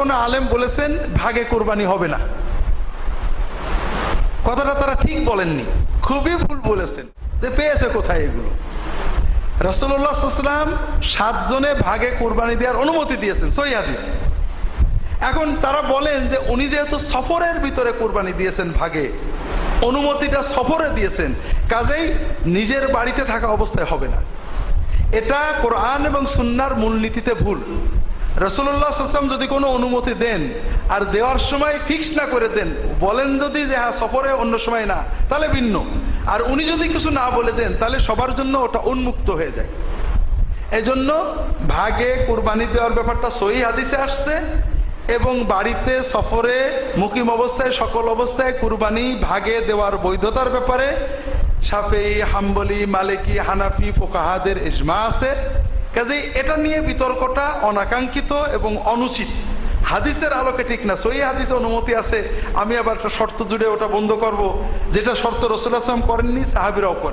কোন আলেম বলেছেন ভাগে কোরবানি হবে না, কথাটা তারা ঠিক বলেননি, খুবই ভুল বলেছেন। যে পেয়েছে কোথায় এগুলো? রাসূলুল্লাহ সাল্লাল্লাহু আলাইহি ওয়াসাল্লাম 7 জনে ভাগে কোরবানি দেওয়ার অনুমতি দিয়েছেন, সহিহ হাদিস। এখন তারা বলেন যে উনি যেহেতু সফরের ভিতরে কোরবানি দিয়েছেন ভাগে, অনুমতিটা সফরে দিয়েছেন, কাজেই নিজের বাড়িতে থাকা অবস্থায় হবে না। এটা কোরআন এবং সুন্নাহর মূলনীতিতে ভুল। রাসূলুল্লাহ সাল্লাল্লাহু আলাইহি ওয়াসাল্লাম যদি কোনো অনুমতি দেন আর দেওয়ার সময় ফিক্স না করে দেন, বলেন যদি যে হ্যাঁ সফরে অন্য সময় না, তাহলে ভিন্ন। আর উনি যদি কিছু না বলে দেন তাহলে সবার জন্য ওটা উন্মুক্ত হয়ে যায়। এজন্য ভাগে কুরবানি দেওয়ার ব্যাপারটা সহিহ হাদিসে আসছে এবং বাড়িতে সফরে মুকিম অবস্থায় সকল অবস্থায় কুরবানি ভাগে দেওয়ার বৈধতার ব্যাপারে শাফেঈ, হাম্বলি, মালিকি, হানাফি ফুকাহাদের ইজমা আছে। কাজেই এটা নিয়ে বিতর্কটা অনাকাঙ্ক্ষিত এবং অনুচিত, হাদিসের আলোকে ঠিক না। সহিহ হাদিসে অনুমতি আছে, আমি আবার একটা শর্ত জুড়ে ওটা বন্ধ করব, যেটা শর্ত রাসূলুল্লাহ সাল্লাল্লাহু আলাইহি ওয়াসাল্লাম করেননি, সাহাবীরাও করেন।